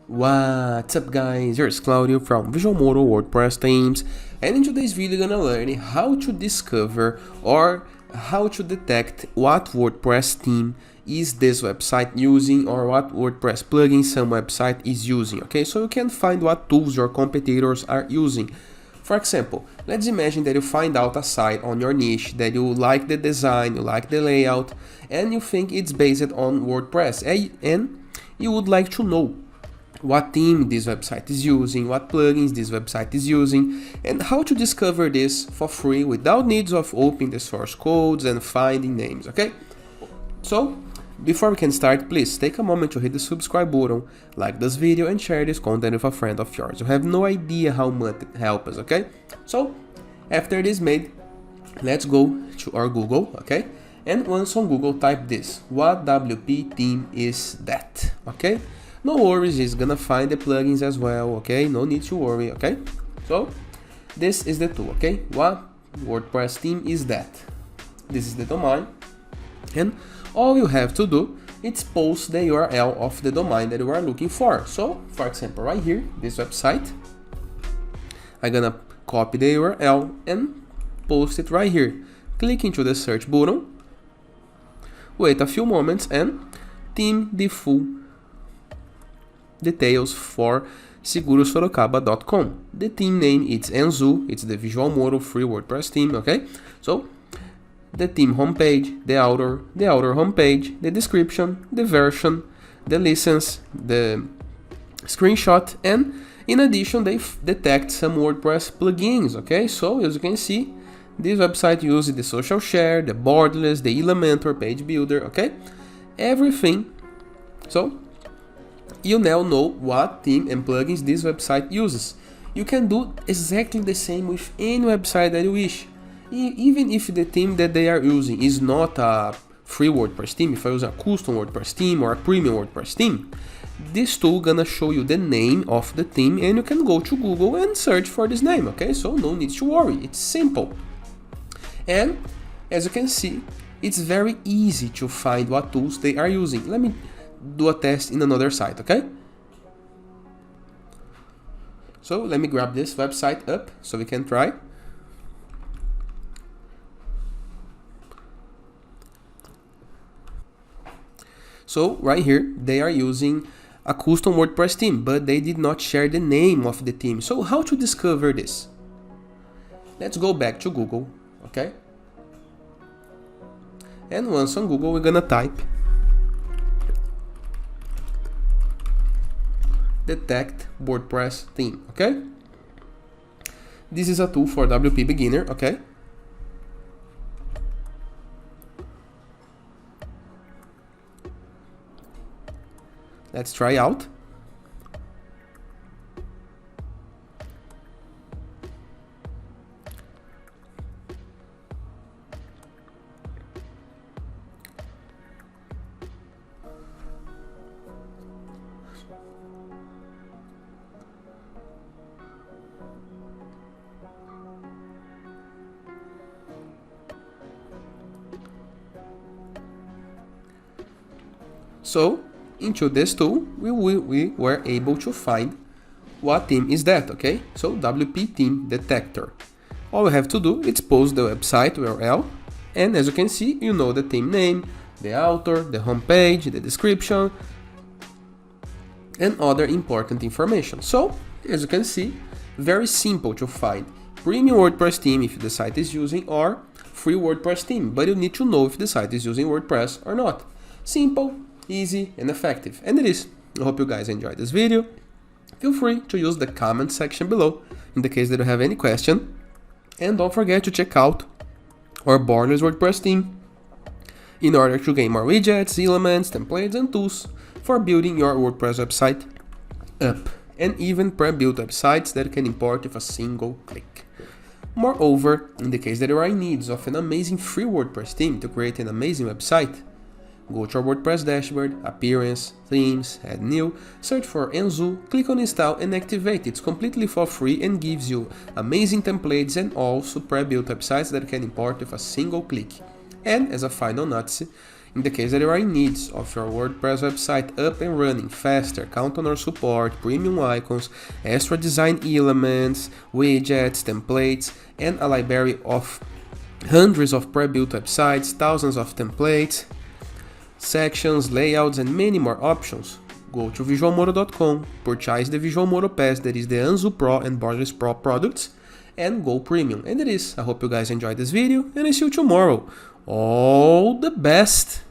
What's up guys, here's Claudio from Visual Modo WordPress Themes, and in today's video you're gonna learn how to discover or how to detect what WordPress theme is this website using or what WordPress plugin some website is using, okay? So you can find what tools your competitors are using. For example, let's imagine that you find out a site on your niche that you like the design, you like the layout, and you think it's based on WordPress, and you would like to know what theme this website is using, what plugins this website is using, and how to discover this for free without needs of opening the source codes and finding names, okay? So, before we can start, please take a moment to hit the subscribe button, like this video and share this content with a friend of yours. You have no idea how much it helps us, okay? So, after this made, let's go to our Google, okay? And once on Google, type this, what WP theme is that, okay? No worries, it's gonna find the plugins as well, okay? No need to worry, okay? So, this is the tool, okay? What WordPress theme is that? This is the domain, and all you have to do is post the URL of the domain that you are looking for. So, for example, right here, this website, I'm gonna copy the URL and post it right here. Click into the search button, wait a few moments, and theme the full details for segurosorocaba.com. The theme name is Enzu, it's the Visual Modo free WordPress theme, okay? So, the theme homepage, the outer homepage, the description, the version, the license, the screenshot, and in addition, they detect some WordPress plugins, okay? So, as you can see, this website uses the social share, the borderless, the Elementor page builder, okay? Everything. So, you now know what theme and plugins this website uses. You can do exactly the same with any website that you wish. Even if the theme that they are using is not a free WordPress theme, if I use a custom WordPress theme or a premium WordPress theme, this tool gonna show you the name of the theme and you can go to Google and search for this name, okay? So no need to worry, it's simple. And as you can see, it's very easy to find what tools they are using. Let me do a test in another site, okay? So let me grab this website up so we can try. So right here, they are using a custom WordPress theme, but they did not share the name of the theme. So how to discover this? Let's go back to Google, okay? And once on Google, we're gonna type detect WordPress theme, okay? This is a tool for WP beginner, okay? Let's try out. So, into this tool, we were able to find what theme is that, okay? So, WP Theme Detector. All we have to do is post the website URL, and as you can see, you know the theme name, the author, the homepage, the description, and other important information. So, as you can see, very simple to find premium WordPress theme if the site is using or free WordPress theme, but you need to know if the site is using WordPress or not. Simple, easy and effective, and it is. I hope you guys enjoyed this video. Feel free to use the comment section below in the case that you have any question, and don't forget to check out our borderless WordPress theme in order to gain more widgets, elements, templates and tools for building your WordPress website up, and even pre-built websites that can import with a single click. Moreover, in the case that you are in need of an amazing free WordPress theme to create an amazing website, go to our WordPress dashboard, appearance, themes, add new, search for Enzu, click on install and activate. It's completely for free and gives you amazing templates and also pre-built websites that can import with a single click. And as a final notice, In the case that you are in need of your WordPress website up and running faster, count on our support, premium icons, extra design elements, widgets, templates, and a library of hundreds of pre-built websites, thousands of templates, sections, layouts, and many more options. Go to visualmodo.com, purchase the Visual Modo Pass, that is the Anzu Pro and Borderless Pro products, and go premium. And it is. I hope you guys enjoyed this video, and I see you tomorrow. All the best!